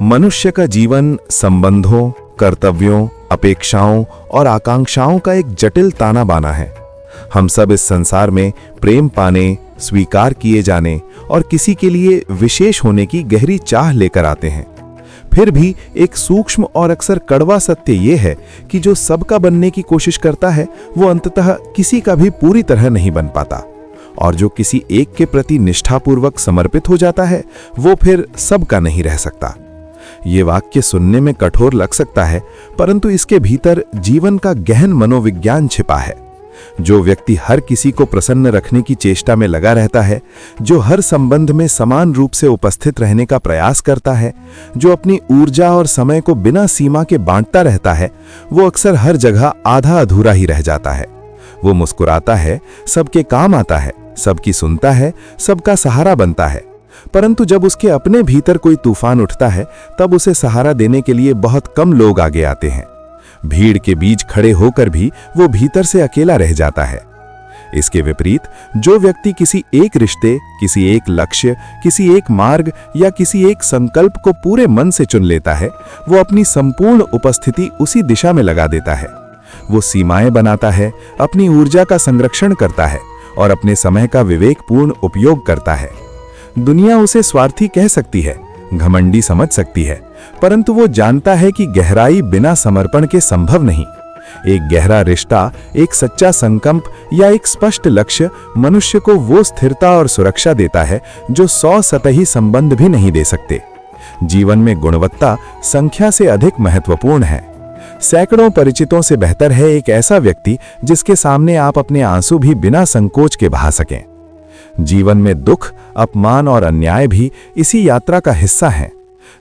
मनुष्य का जीवन संबंधों, कर्तव्यों, अपेक्षाओं और आकांक्षाओं का एक जटिल ताना बाना है। हम सब इस संसार में प्रेम पाने, स्वीकार किए जाने और किसी के लिए विशेष होने की गहरी चाह लेकर आते हैं। फिर भी एक सूक्ष्म और अक्सर कड़वा सत्य यह है कि जो सबका बनने की कोशिश करता है वो अंततः किसी का भी पूरी तरह नहीं बन पाता, और जो किसी एक के प्रति निष्ठापूर्वक समर्पित हो जाता है वो फिर सबका नहीं रह सकता। ये वाक्य सुनने में कठोर लग सकता है, परंतु इसके भीतर जीवन का गहन मनोविज्ञान छिपा है। जो व्यक्ति हर किसी को प्रसन्न रखने की चेष्टा में लगा रहता है, जो हर संबंध में समान रूप से उपस्थित रहने का प्रयास करता है, जो अपनी ऊर्जा और समय को बिना सीमा के बांटता रहता है, वो अक्सर हर जगह आधा अधूरा ही रह जाता है। वो मुस्कुराता है, सबके काम आता है, सबकी सुनता है, सबका सहारा बनता है, परंतु जब उसके अपने भीतर कोई तूफान उठता है तब उसे सहारा देने के लिए बहुत कम लोग आगे आते हैं। भीड़ के बीच खड़े होकर भी वो भीतर से अकेला रह जाता है। इसके विपरीत जो व्यक्ति किसी एक रिश्ते, किसी एक लक्ष्य, किसी एक मार्ग या किसी एक संकल्प को पूरे मन से चुन लेता है, वो अपनी संपूर्ण उपस्थिति उसी दिशा में लगा देता है। वो सीमाएं बनाता है, अपनी ऊर्जा का संरक्षण करता है और अपने समय का विवेकपूर्ण उपयोग करता है। दुनिया उसे स्वार्थी कह सकती है, घमंडी समझ सकती है, परंतु वो जानता है कि गहराई बिना समर्पण के संभव नहीं। एक गहरा रिश्ता, एक सच्चा संकल्प या एक स्पष्ट लक्ष्य मनुष्य को वो स्थिरता और सुरक्षा देता है जो 100 सतही संबंध भी नहीं दे सकते। जीवन में गुणवत्ता संख्या से अधिक महत्वपूर्ण है। सैकड़ों परिचितों से बेहतर है एक ऐसा व्यक्ति जिसके सामने आप अपने आंसू भी बिना संकोच के बहा सकें। जीवन में दुख, अपमान और अन्याय भी इसी यात्रा का हिस्सा हैं।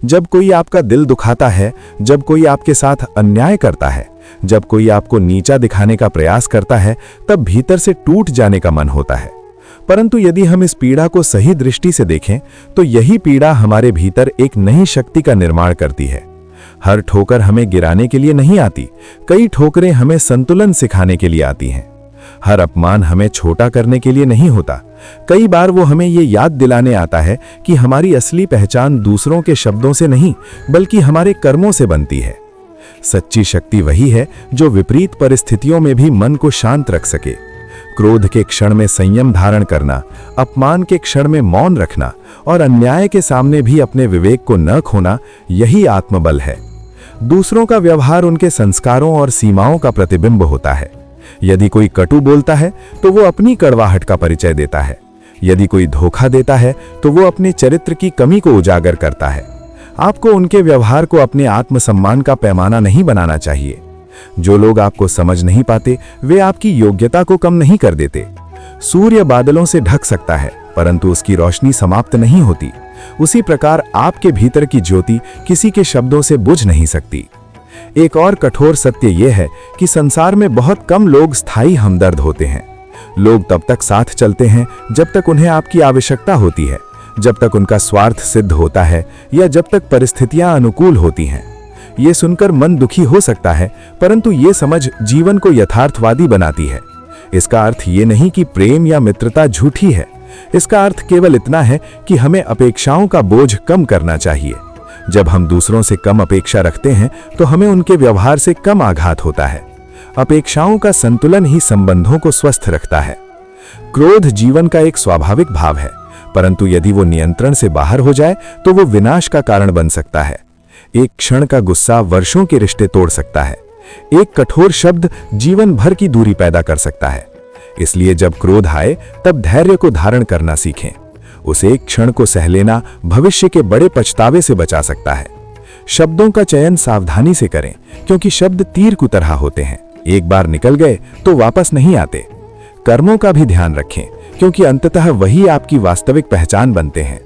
जब कोई आपका दिल दुखाता है, जब कोई आपके साथ अन्याय करता है, जब कोई आपको नीचा दिखाने का प्रयास करता है, तब भीतर से टूट जाने का मन होता है। परंतु यदि हम इस पीड़ा को सही दृष्टि से देखें तो यही पीड़ा हमारे भीतर एक नई शक्ति का निर्माण करती है। हर ठोकर हमें गिराने के लिए नहीं आती, कई ठोकरें हमें संतुलन सिखाने के लिए आती हैं। हर अपमान हमें छोटा करने के लिए नहीं होता, कई बार वो हमें ये याद दिलाने आता है कि हमारी असली पहचान दूसरों के शब्दों से नहीं बल्कि हमारे कर्मों से बनती है। सच्ची शक्ति वही है जो विपरीत परिस्थितियों में भी मन को शांत रख सके। क्रोध के क्षण में संयम धारण करना, अपमान के क्षण में मौन रखना और अन्याय के सामने भी अपने विवेक को न खोना, यही आत्मबल है। दूसरों का व्यवहार उनके संस्कारों और सीमाओं का प्रतिबिंब होता है। यदि कोई कटु बोलता है तो वो अपनी कड़वाहट का परिचय देता है। यदि कोई धोखा देता है तो वो अपने चरित्र की कमी को उजागर करता है। आपको उनके व्यवहार को अपने आत्मसम्मान का पैमाना नहीं बनाना चाहिए। जो लोग आपको समझ नहीं पाते वे आपकी योग्यता को कम नहीं कर देते। सूर्य बादलों से ढक सकता है परंतु उसकी रोशनी समाप्त नहीं होती। उसी प्रकार आपके भीतर की ज्योति किसी के शब्दों से बुझ नहीं सकती। एक और कठोर सत्य यह है कि संसार में बहुत कम लोग स्थायी हमदर्द होते हैं। लोग तब तक साथ चलते हैं जब तक उन्हें आपकी आवश्यकता होती है, जब तक उनका स्वार्थ सिद्ध होता है या जब तक परिस्थितियां अनुकूल होती हैं। ये सुनकर मन दुखी हो सकता है, परंतु ये समझ जीवन को यथार्थवादी बनाती है। इसका अर्थ ये नहीं कि प्रेम या मित्रता झूठी है। इसका अर्थ केवल इतना है कि हमें अपेक्षाओं का बोझ कम करना चाहिए। जब हम दूसरों से कम अपेक्षा रखते हैं तो हमें उनके व्यवहार से कम आघात होता है। अपेक्षाओं का संतुलन ही संबंधों को स्वस्थ रखता है। क्रोध जीवन का एक स्वाभाविक भाव है, परंतु यदि वो नियंत्रण से बाहर हो जाए तो वो विनाश का कारण बन सकता है। एक क्षण का गुस्सा वर्षों के रिश्ते तोड़ सकता है। एक कठोर शब्द जीवन भर की दूरी पैदा कर सकता है। इसलिए जब क्रोध आए तब धैर्य को धारण करना सीखें। उस एक क्षण को सह लेना भविष्य के बड़े पछतावे से बचा सकता है। शब्दों का चयन सावधानी से करें, क्योंकि शब्द तीर की तरह होते हैं, एक बार निकल गए तो वापस नहीं आते। कर्मों का भी ध्यान रखें, क्योंकि अंततः वही आपकी वास्तविक पहचान बनते हैं।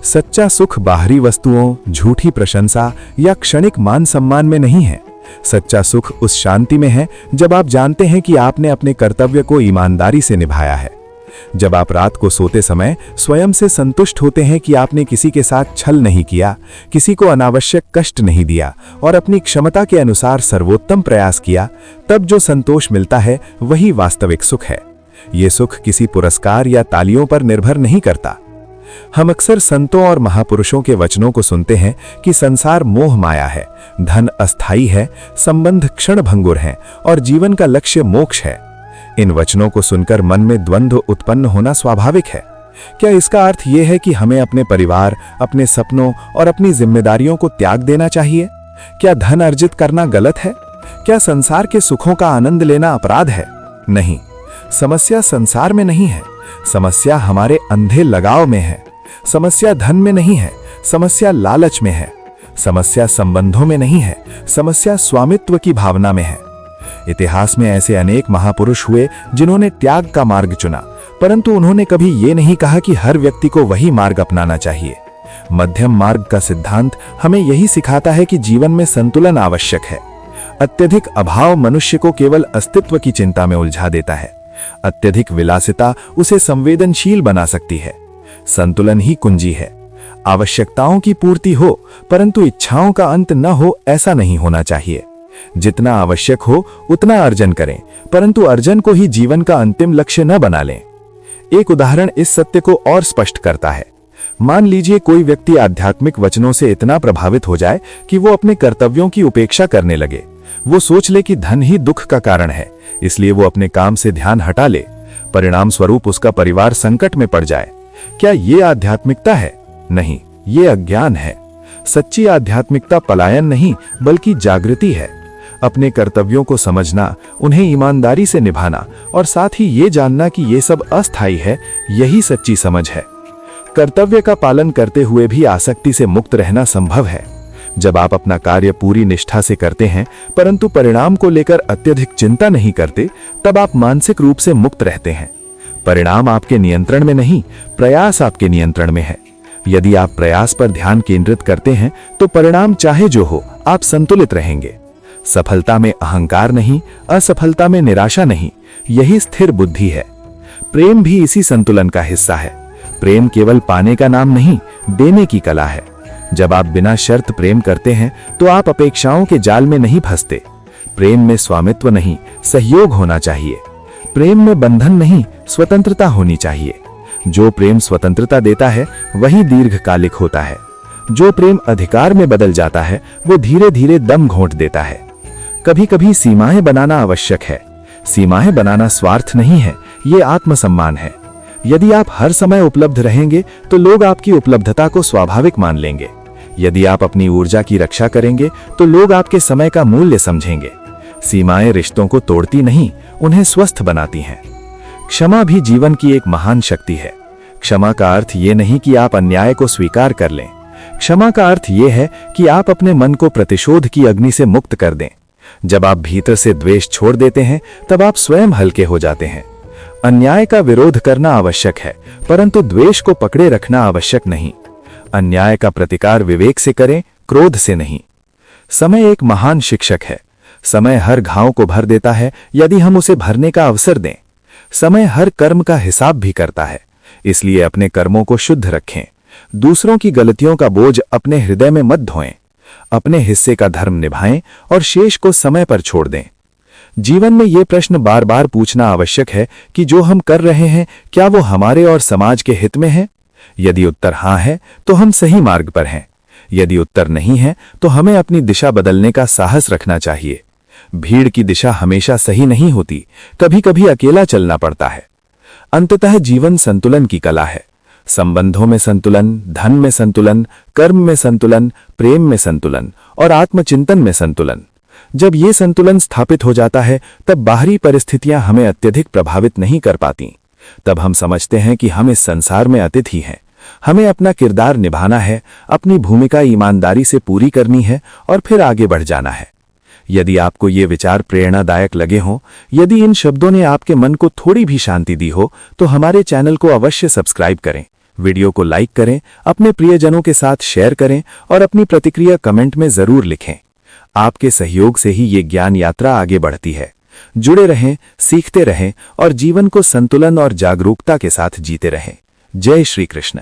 सच्चा सुख बाहरी वस्तुओं, झूठी प्रशंसा या क्षणिक मान सम्मान में नहीं है। सच्चा सुख उस शांति में है जब आप जानते हैं कि आपने अपने कर्तव्य को ईमानदारी से निभाया है। जब आप रात को सोते समय स्वयं से संतुष्ट होते हैं कि आपने किसी के साथ छल नहीं किया, किसी को अनावश्यक कष्ट नहीं दिया और अपनी क्षमता के अनुसार सर्वोत्तम प्रयास किया, तब जो संतोष मिलता है वही वास्तविक सुख है। ये सुख किसी पुरस्कार या तालियों पर निर्भर नहीं करता। हम अक्सर संतों और महापुरुषों के वचनों को सुनते हैं कि संसार मोह माया है, धन अस्थाई है, संबंध क्षणभंगुर हैं और जीवन का लक्ष्य मोक्ष है। इन वचनों को सुनकर मन में द्वंद्व उत्पन्न होना स्वाभाविक है। क्या इसका अर्थ यह है कि हमें अपने परिवार, अपने सपनों और अपनी जिम्मेदारियों को त्याग देना चाहिए? क्या धन अर्जित करना गलत है? क्या संसार के सुखों का आनंद लेना अपराध है? नहीं, समस्या संसार में नहीं है, समस्या हमारे अंधे लगाव में है। समस्या धन में नहीं है, समस्या लालच में है। समस्या संबंधों में नहीं है, समस्या स्वामित्व की भावना में है। इतिहास में ऐसे अनेक महापुरुष हुए जिन्होंने त्याग का मार्ग चुना, परंतु उन्होंने कभी ये नहीं कहा कि हर व्यक्ति को वही मार्ग अपनाना चाहिए। मध्यम मार्ग का सिद्धांत हमें यही सिखाता है कि जीवन में संतुलन आवश्यक है। अत्यधिक अभाव मनुष्य को केवल अस्तित्व की चिंता में उलझा देता है। अत्यधिक विलासिता उसे संवेदनशील बना सकती है। संतुलन ही कुंजी है। आवश्यकताओं की पूर्ति हो परंतु इच्छाओं का अंत न हो, ऐसा नहीं होना चाहिए। जितना आवश्यक हो उतना अर्जन करें, परंतु अर्जन को ही जीवन का अंतिम लक्ष्य न बना लें। एक उदाहरण इस सत्य को और स्पष्ट करता है। मान लीजिए कोई व्यक्ति आध्यात्मिक वचनों से इतना प्रभावित हो जाए कि वो अपने कर्तव्यों की उपेक्षा करने लगे। वो सोच ले कि धन ही दुख का कारण है, इसलिए वो अपने काम से ध्यान हटा ले। परिणाम स्वरूप उसका परिवार संकट में पड़ जाए। क्या ये आध्यात्मिकता है? नहीं, ये अज्ञान है। सच्ची आध्यात्मिकता पलायन नहीं बल्कि जागृति है। अपने कर्तव्यों को समझना, उन्हें ईमानदारी से निभाना और साथ ही ये जानना कि ये सब अस्थायी है, यही सच्ची समझ है। कर्तव्य का पालन करते हुए भी आसक्ति से मुक्त रहना संभव है। जब आप अपना कार्य पूरी निष्ठा से करते हैं परंतु परिणाम को लेकर अत्यधिक चिंता नहीं करते, तब आप मानसिक रूप से मुक्त रहते हैं। परिणाम आपके नियंत्रण में नहीं, प्रयास आपके नियंत्रण में है। यदि आप प्रयास पर ध्यान केंद्रित करते हैं तो परिणाम चाहे जो हो, आप संतुलित रहेंगे। सफलता में अहंकार नहीं, असफलता में निराशा नहीं, यही स्थिर बुद्धि है। प्रेम भी इसी संतुलन का हिस्सा है। प्रेम केवल पाने का नाम नहीं, देने की कला है। जब आप बिना शर्त प्रेम करते हैं तो आप अपेक्षाओं के जाल में नहीं फंसते। प्रेम में स्वामित्व नहीं, सहयोग होना चाहिए। प्रेम में बंधन नहीं, स्वतंत्रता होनी चाहिए। जो प्रेम स्वतंत्रता देता है वही दीर्घकालिक होता है। जो प्रेम अधिकार में बदल जाता है वो धीरे धीरे दम घोंट देता है। कभी कभी सीमाएं बनाना आवश्यक है। सीमाएं बनाना स्वार्थ नहीं है, ये आत्मसम्मान है। यदि आप हर समय उपलब्ध रहेंगे तो लोग आपकी उपलब्धता को स्वाभाविक मान लेंगे। यदि आप अपनी ऊर्जा की रक्षा करेंगे तो लोग आपके समय का मूल्य समझेंगे। सीमाएं रिश्तों को तोड़ती नहीं, उन्हें स्वस्थ बनाती हैं। क्षमा भी जीवन की एक महान शक्ति है। क्षमा का अर्थ ये नहीं कि आप अन्याय को स्वीकार कर लें। क्षमा का अर्थ ये है कि आप अपने मन को प्रतिशोध की अग्नि से मुक्त कर दें। जब आप भीतर से द्वेष छोड़ देते हैं तब आप स्वयं हल्के हो जाते हैं। अन्याय का विरोध करना आवश्यक है, परंतु द्वेष को पकड़े रखना आवश्यक नहीं। अन्याय का प्रतिकार विवेक से करें, क्रोध से नहीं। समय एक महान शिक्षक है। समय हर घाव को भर देता है यदि हम उसे भरने का अवसर दें। समय हर कर्म का हिसाब भी करता है, इसलिए अपने कर्मों को शुद्ध रखें। दूसरों की गलतियों का बोझ अपने हृदय में मत ढोएं। अपने हिस्से का धर्म निभाएं और शेष को समय पर छोड़ दें। जीवन में ये प्रश्न बार बार पूछना आवश्यक है कि जो हम कर रहे हैं क्या वो हमारे और समाज के हित में है? यदि उत्तर हाँ है तो हम सही मार्ग पर हैं। यदि उत्तर नहीं है तो हमें अपनी दिशा बदलने का साहस रखना चाहिए। भीड़ की दिशा हमेशा सही नहीं होती, कभी कभी अकेला चलना पड़ता है। अंततः जीवन संतुलन की कला है। संबंधों में संतुलन, धन में संतुलन, कर्म में संतुलन, प्रेम में संतुलन और आत्मचिंतन में संतुलन। जब ये संतुलन स्थापित हो जाता है तब बाहरी परिस्थितियां हमें अत्यधिक प्रभावित नहीं कर पाती। तब हम समझते हैं कि हम इस संसार में अतिथि हैं। हमें अपना किरदार निभाना है, अपनी भूमिका ईमानदारी से पूरी करनी है और फिर आगे बढ़ जाना है। यदि आपको ये विचार प्रेरणादायक लगे हों, यदि इन शब्दों ने आपके मन को थोड़ी भी शांति दी हो, तो हमारे चैनल को अवश्य सब्सक्राइब करें, वीडियो को लाइक करें, अपने प्रियजनों के साथ शेयर करें और अपनी प्रतिक्रिया कमेंट में जरूर लिखें। आपके सहयोग से ही ये ज्ञान यात्रा आगे बढ़ती है। जुड़े रहें, सीखते रहें और जीवन को संतुलन और जागरूकता के साथ जीते रहें। जय श्री कृष्ण।